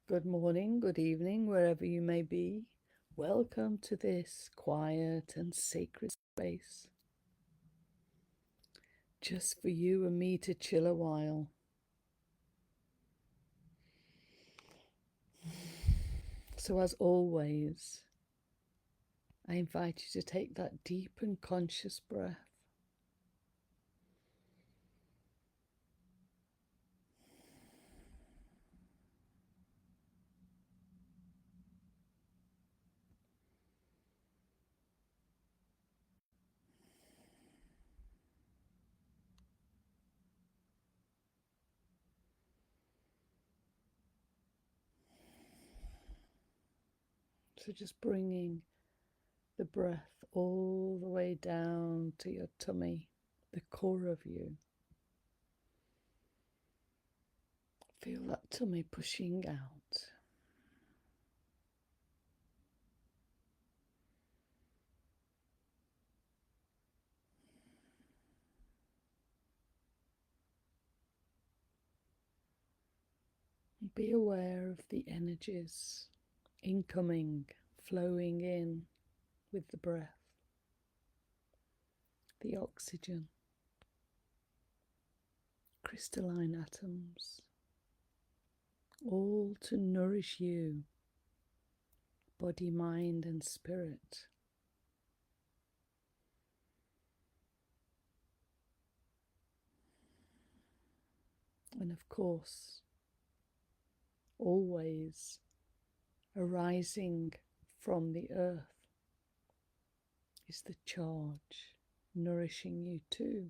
Good morning, good evening, wherever you may be. Welcome to this quiet and sacred space. Just for you and me to chill a while. So as always, I invite you to take that deep and conscious breath. So just bringing the breath all the way down to your tummy, the core of you. Feel that tummy pushing out. Be aware of the energies incoming, flowing in with the breath, the oxygen, crystalline atoms, all to nourish you, body, mind, and spirit. And of course, always arising from the earth is the charge, nourishing you too.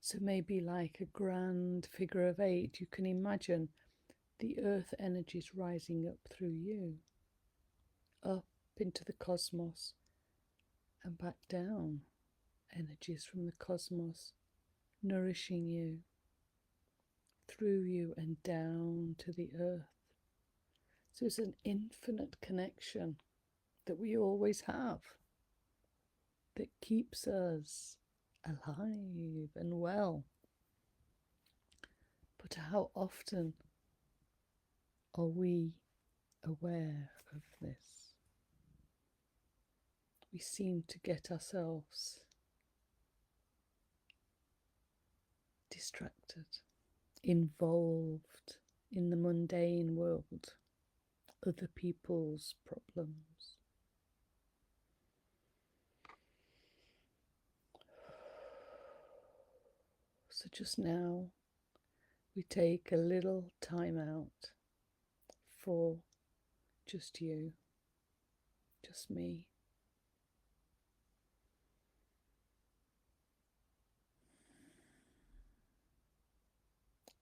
So maybe like a grand figure of 8, you can imagine the earth energies rising up through you, up into the cosmos and back down. Energies from the cosmos nourishing you, through you and down to the earth. So it's an infinite connection that we always have, that keeps us alive and well. But how often are we aware of this? We seem to get ourselves distracted, involved in the mundane world, other people's problems. So just now, we take a little time out for just you, just me.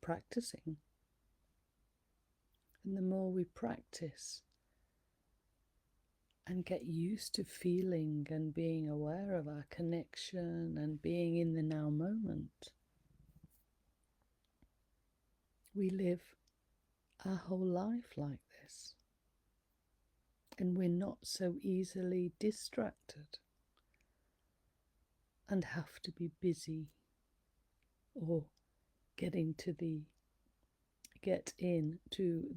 Practicing. And the more we practice and get used to feeling and being aware of our connection and being in the now moment, we live our whole life like this. And we're not so easily distracted and have to be busy or get into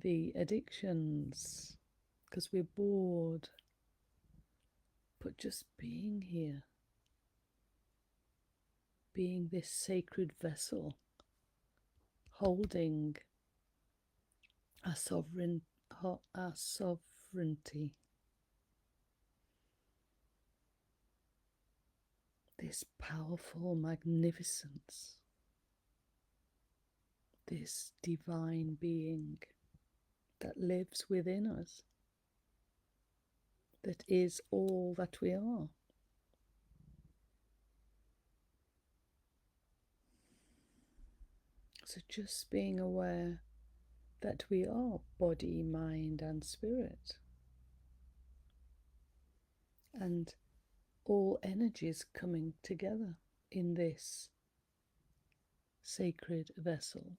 the addictions because we're bored. But just being here, being this sacred vessel, holding our sovereignty, this powerful magnificence, this divine being that lives within us, that is all that we are. So just being aware that we are body, mind, and spirit, and all energies coming together in this sacred vessel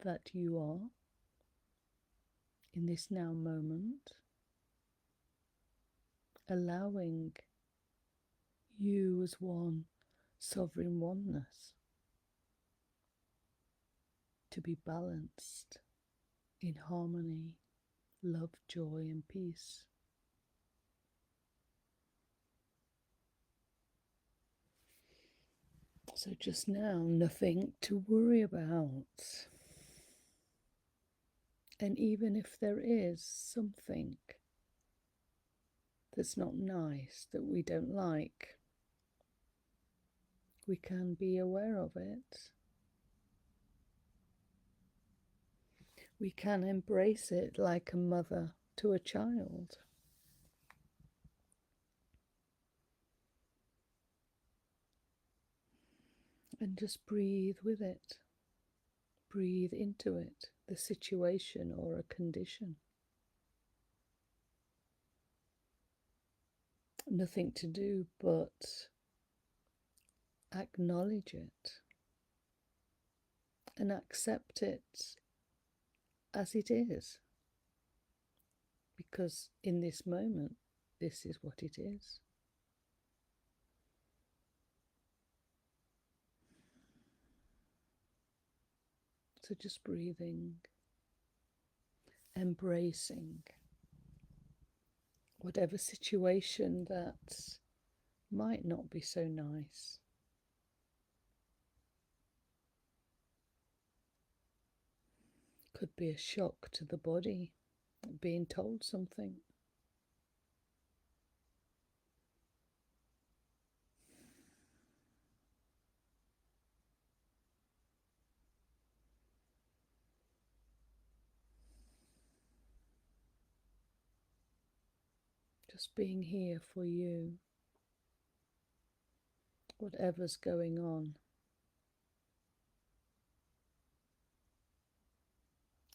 that you are in this now moment, allowing you as one sovereign oneness to be balanced in harmony, love, joy, and peace. So just now, nothing to worry about. And even if there is something that's not nice, that we don't like, we can be aware of it. We can embrace it like a mother to a child. And just breathe with it. Breathe into it, the situation or a condition. Nothing to do but acknowledge it and accept it as it is. Because in this moment, this is what it is. So just breathing, embracing whatever situation that might not be so nice. Could be a shock to the body, being told something. Just being here for you, whatever's going on.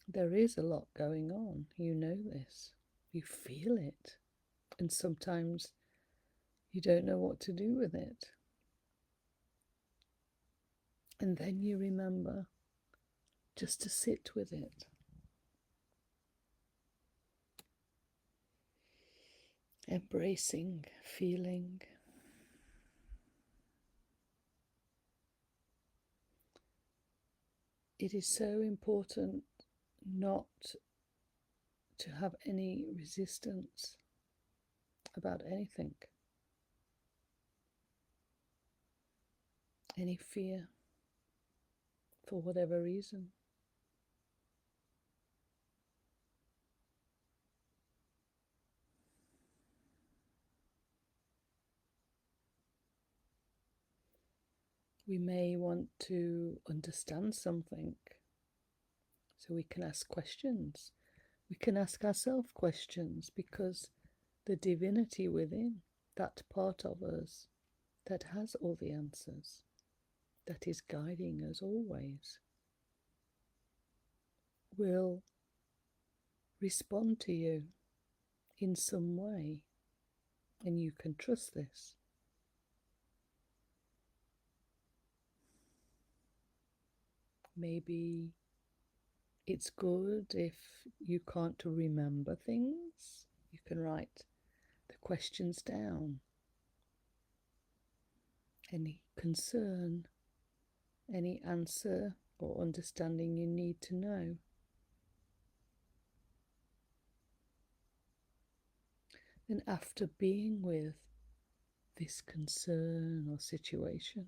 There is a lot going on, you know this, you feel it, and sometimes you don't know what to do with it. And then you remember just to sit with it. Embracing, feeling. It is so important not to have any resistance about anything, any fear, for whatever reason. We may want to understand something, so we can ask questions. We can ask ourselves questions because the divinity within, that part of us that has all the answers, that is guiding us always, will respond to you in some way, and you can trust this. Maybe it's good if you can't remember things, you can write the questions down. Any concern, any answer or understanding you need to know. Then after being with this concern or situation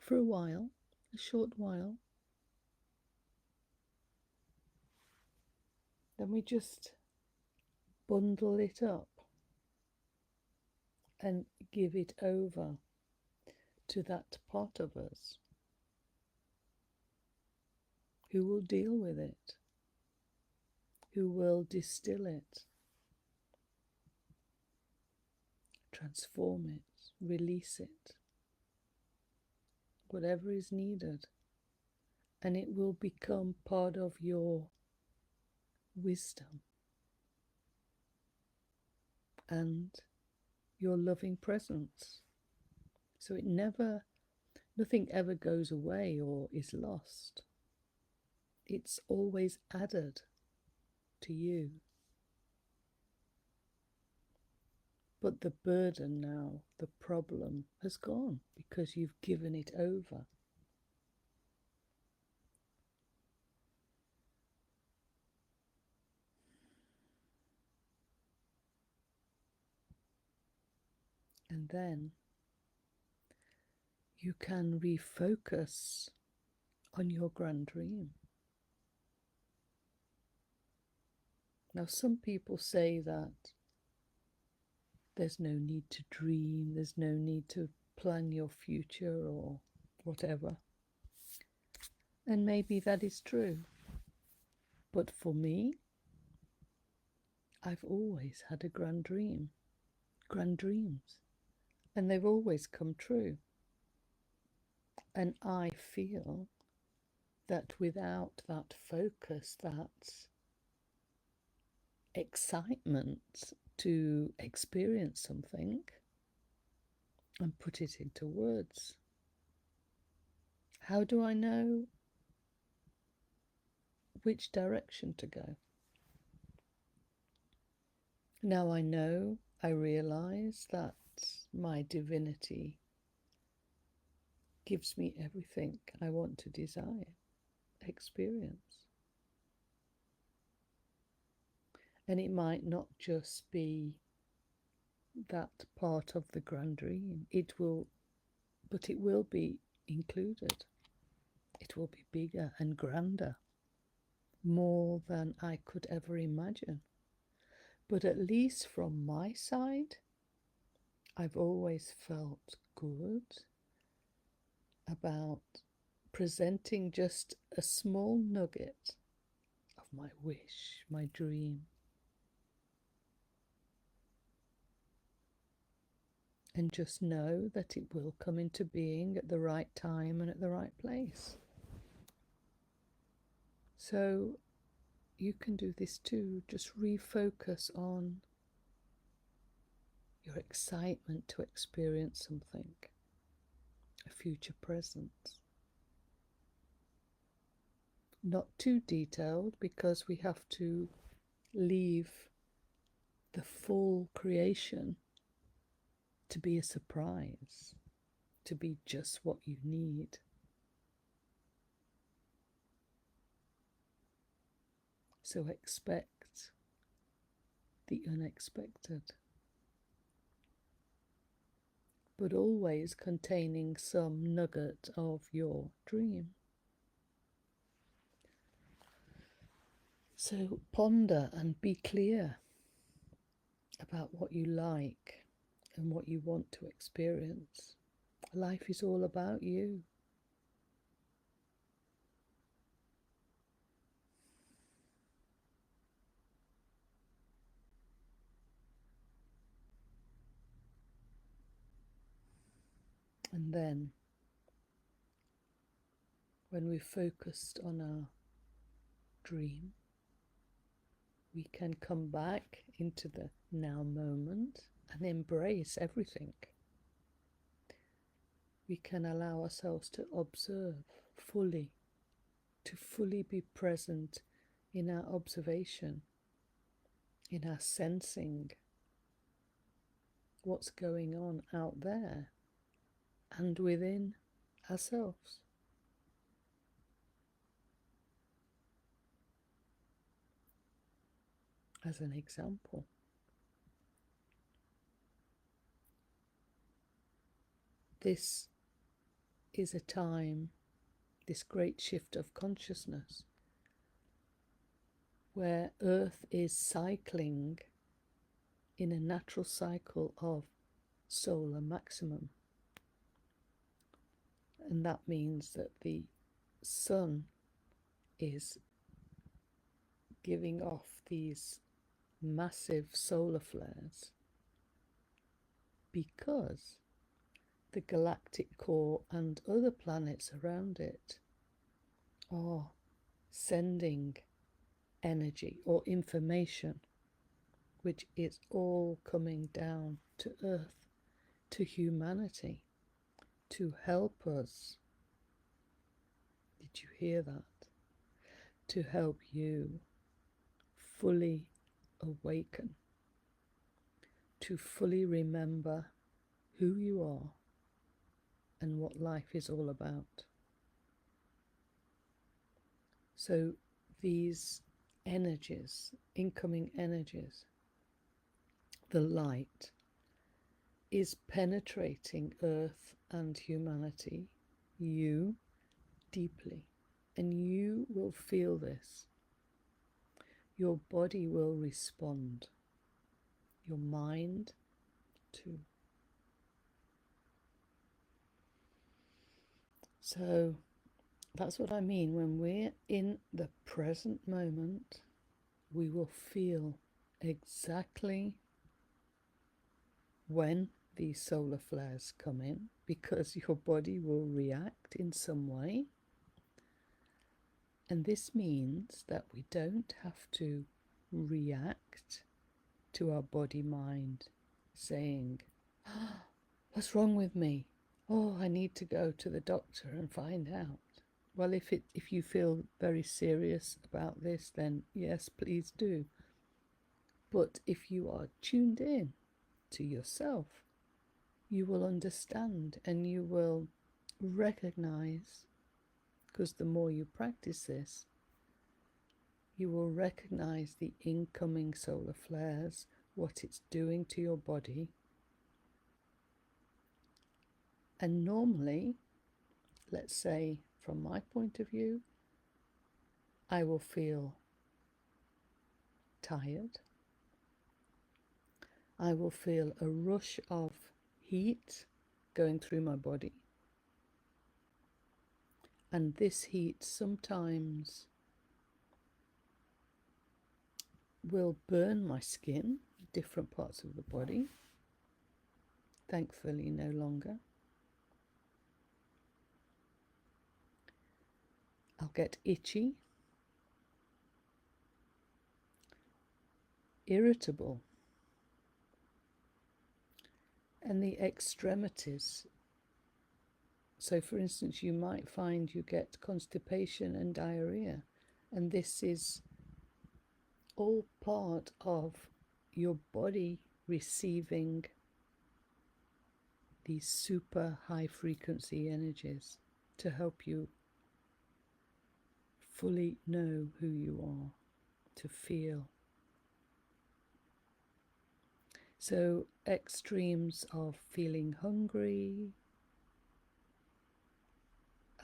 for a while, a short while, then we just bundle it up and give it over to that part of us who will deal with it, who will distill it, transform it, release it, whatever is needed, and it will become part of your wisdom and your loving presence. So nothing ever goes away or is lost. It's always added to you. But the burden now, the problem has gone because you've given it over. And then you can refocus on your grand dream. Now, some people say that there's no need to dream, there's no need to plan your future or whatever. And maybe that is true. But for me, I've always had a grand dreams, and they've always come true. And I feel that without that focus, that excitement to experience something and put it into words, how do I know which direction to go? Now I realise that my divinity gives me everything I want to desire, experience. And it might not just be that part of the grand dream. But it will be included. It will be bigger and grander, more than I could ever imagine. But at least from my side, I've always felt good about presenting just a small nugget of my wish, my dream. And just know that it will come into being at the right time and at the right place. So you can do this too. Just refocus on your excitement to experience something, a future present. Not too detailed, because we have to leave the full creation to be a surprise, to be just what you need. So expect the unexpected, but always containing some nugget of your dream. So ponder and be clear about what you like and what you want to experience. Life is all about you. And then, when we're focused on our dream, we can come back into the now moment and embrace everything. We can allow ourselves to observe fully, to fully be present in our observation, in our sensing what's going on out there and within ourselves. As an example, this is a time, this great shift of consciousness, where Earth is cycling in a natural cycle of solar maximum. And that means that the sun is giving off these massive solar flares because the galactic core and other planets around it are sending energy or information, which is all coming down to Earth, to humanity, to help us. Did you hear that? To help you fully awaken, to fully remember who you are and what life is all about. So these energies, incoming energies, the light, is penetrating Earth and humanity, you, deeply. And you will feel this. Your body will respond. Your mind too. So that's what I mean. When we're in the present moment, we will feel exactly when these solar flares come in, because your body will react in some way. And this means that we don't have to react to our body mind saying, oh, what's wrong with me? Oh, I need to go to the doctor and find out. Well, if you feel very serious about this, then yes, please do. But if you are tuned in to yourself, you will understand and you will recognize, because the more you practice this, you will recognize the incoming solar flares, what it's doing to your body. And normally, let's say from my point of view, I will feel tired. I will feel a rush of heat going through my body. And this heat sometimes will burn my skin, different parts of the body. Thankfully, no longer. I'll get itchy, irritable, and the extremities. So, for instance, you might find you get constipation and diarrhea, and this is all part of your body receiving these super high frequency energies to help you fully know who you are, to feel. So extremes of feeling hungry,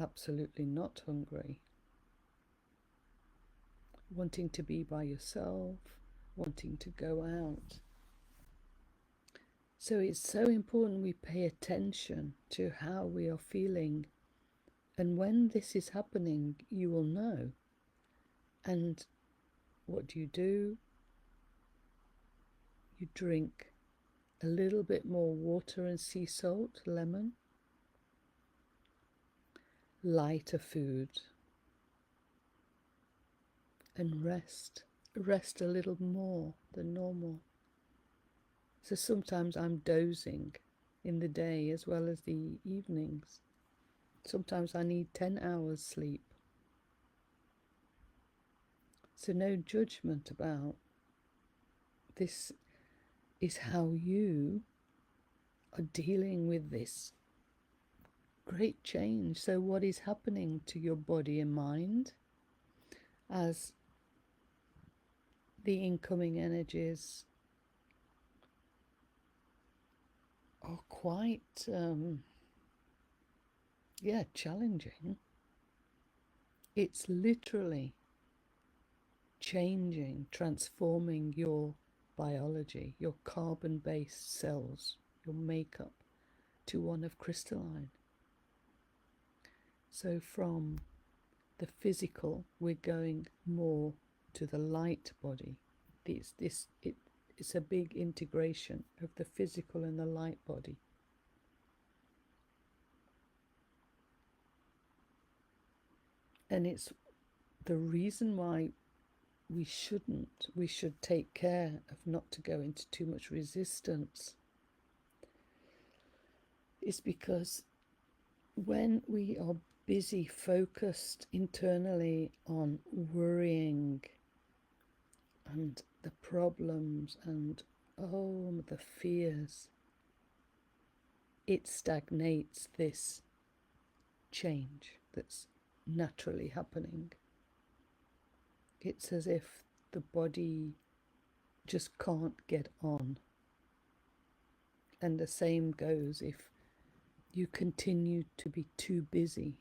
absolutely not hungry, wanting to be by yourself, wanting to go out. So it's so important we pay attention to how we are feeling. And when this is happening, you will know. And what do? You drink a little bit more water and sea salt, lemon, lighter food, and rest. Rest a little more than normal. So sometimes I'm dozing in the day as well as the evenings. Sometimes I need 10 hours sleep. So no judgment about this. Is how you are dealing with this great change. So what is happening to your body and mind as the incoming energies are quite challenging. It's literally changing, transforming your biology, your carbon-based cells, your makeup, to one of crystalline. So from the physical, we're going more to the light body. It's a big integration of the physical and the light body. And it's the reason why we should take care of not to go into too much resistance, is because when we are busy, focused internally on worrying and the problems and the fears, it stagnates this change that's naturally happening. It's as if the body just can't get on. And the same goes if you continue to be too busy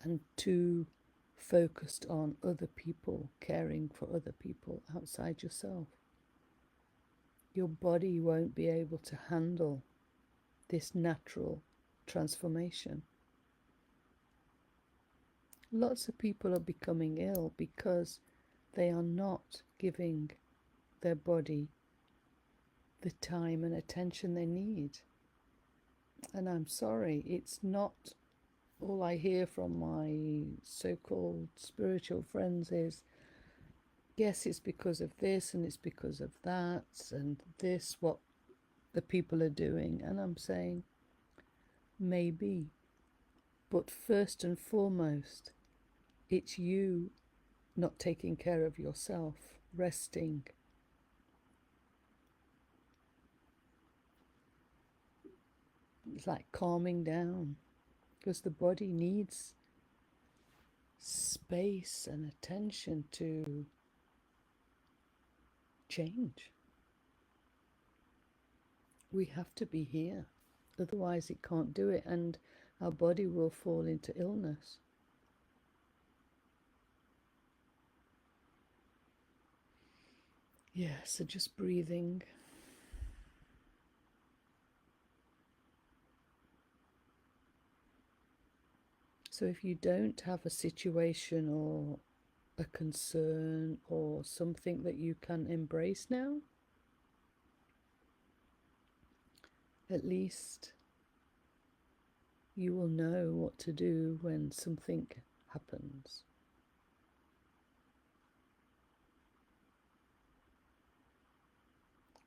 and too focused on other people, caring for other people outside yourself. Your body won't be able to handle this natural transformation. Lots of people are becoming ill because they are not giving their body the time and attention they need. And I'm sorry, it's not all I hear from my so-called spiritual friends is, yes, it's because of this and it's because of that and this, what the people are doing. And I'm saying, maybe. But first and foremost, it's you not taking care of yourself, resting. It's like calming down, because the body needs space and attention to change. We have to be here, otherwise it can't do it, and our body will fall into illness. Yeah, so just breathing. So if you don't have a situation or a concern or something that you can embrace now, at least you will know what to do when something happens.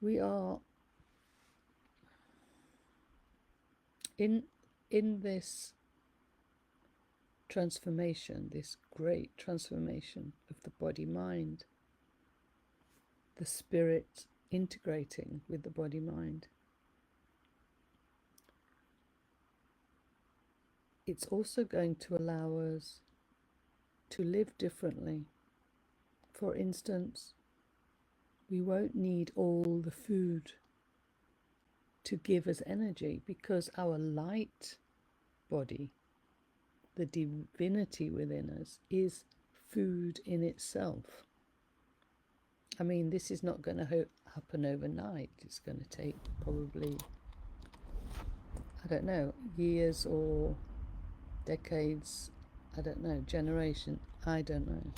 We are in this transformation, this great transformation of the body-mind, the spirit integrating with the body-mind. It's also going to allow us to live differently. For instance, we won't need all the food to give us energy because our light body, the divinity within us, is food in itself. I mean, this is not going to happen overnight. It's going to take probably, I don't know, years or decades, I don't know, generation, I don't know.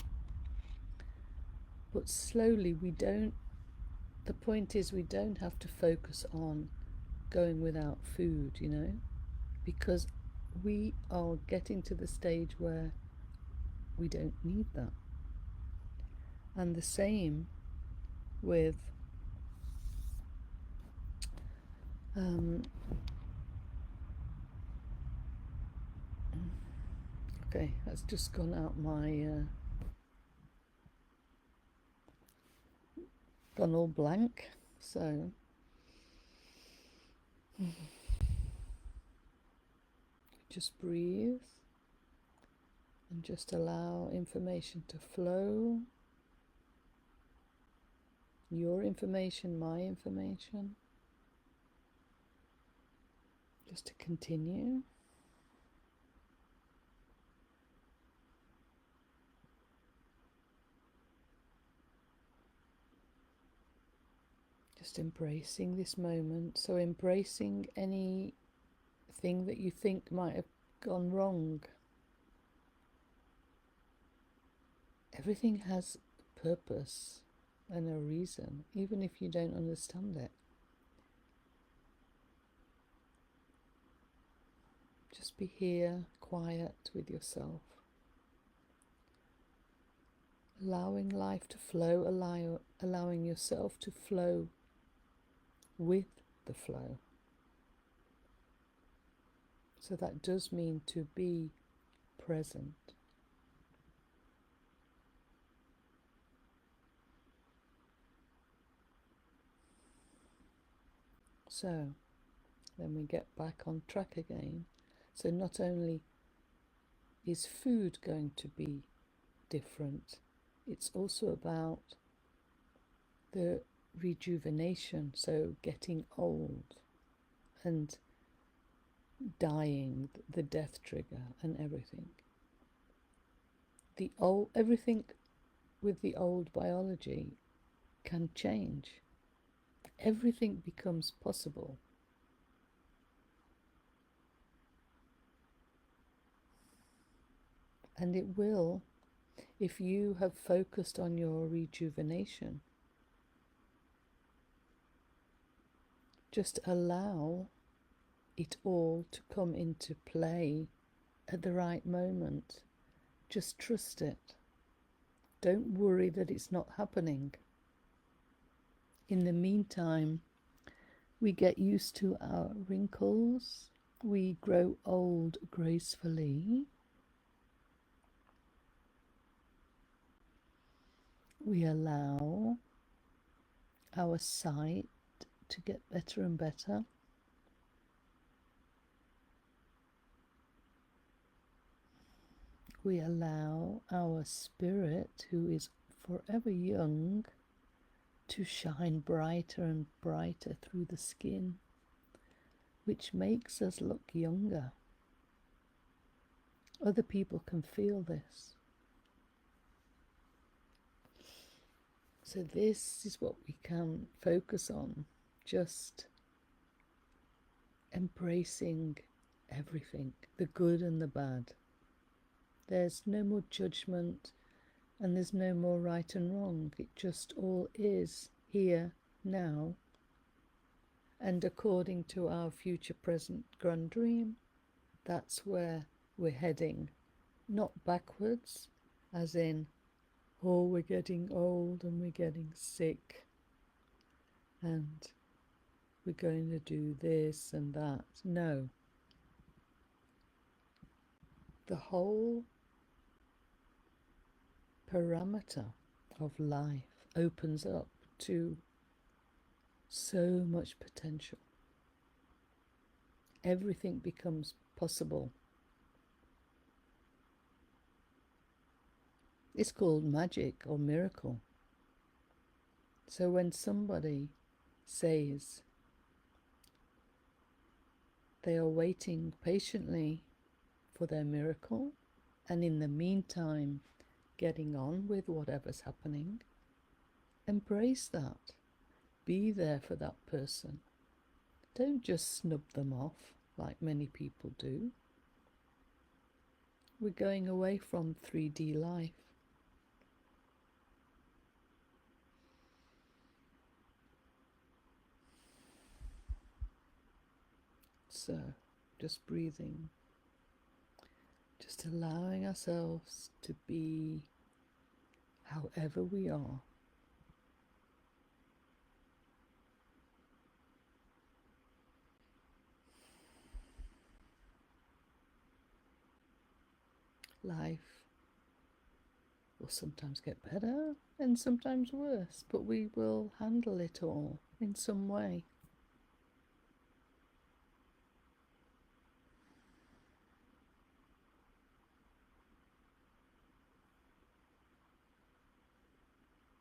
But slowly the point is we don't have to focus on going without food, because we are getting to the stage where we don't need that. And the same with okay, that's just gone out gone all blank, so just breathe and just allow information to flow. Your information, my information. Just to continue. Just embracing this moment. So embracing anything that you think might have gone wrong. Everything has a purpose and a reason, even if you don't understand it. Just be here, quiet with yourself. Allowing life to flow, allowing yourself to flow with the flow. So that does mean to be present. So then we get back on track again. So not only is food going to be different, it's also about the rejuvenation, so getting old. and dying, the death trigger and everything. Everything with the old biology can change. Everything becomes possible. And it will, if you have focused on your rejuvenation. Just allow it all to come into play at the right moment. Just trust it. Don't worry that it's not happening. In the meantime, we get used to our wrinkles. We grow old gracefully. We allow our sight to get better and better. We allow our spirit, who is forever young, to shine brighter and brighter through the skin, which makes us look younger. Other people can feel this. So this is what we can focus on, just embracing everything, the good and the bad. There's no more judgment and there's no more right and wrong. It just all is here, now. And according to our future, present, grand dream, that's where we're heading. Not backwards, as in, oh, we're getting old and we're getting sick and we're going to do this and that. No. The whole parameter of life opens up to so much potential. Everything becomes possible. It's called magic or miracle. So when somebody says they are waiting patiently for their miracle, and in the meantime getting on with whatever's happening, embrace that. Be there for that person. Don't just snub them off like many people do. We're going away from 3D life. So, just breathing, just allowing ourselves to be however we are. Life will sometimes get better and sometimes worse, but we will handle it all in some way.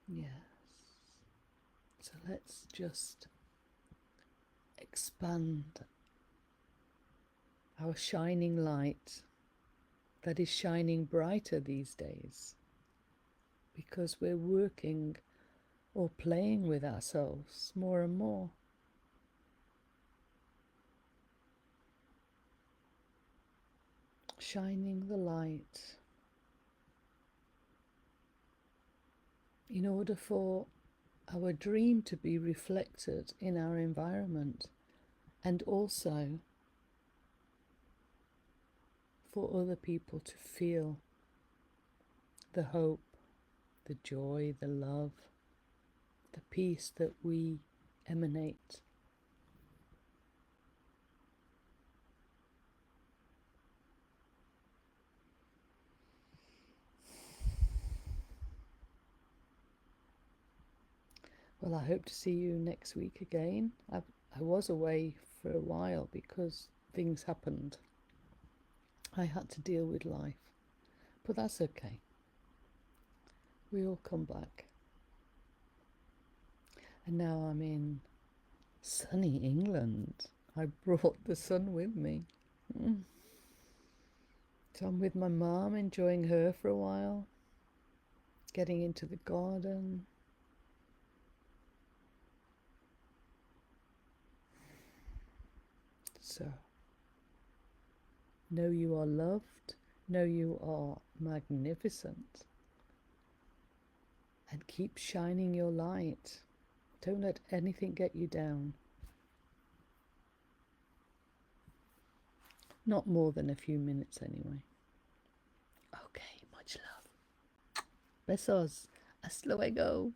Yes. So let's just expand our shining light that is shining brighter these days, because we're working or playing with ourselves more and more. Shining the light in order for our dream to be reflected in our environment, and also for other people to feel the hope, the joy, the love, the peace that we emanate. Well, I hope to see you next week again. I was away for a while because things happened. I had to deal with life, but that's okay. We all come back. And now I'm in sunny England. I brought the sun with me. So I'm with my mum, enjoying her for a while, getting into the garden. So, know you are loved, know you are magnificent, and keep shining your light. Don't let anything get you down. Not more than a few minutes anyway. Okay, much love. Besos. Hasta luego.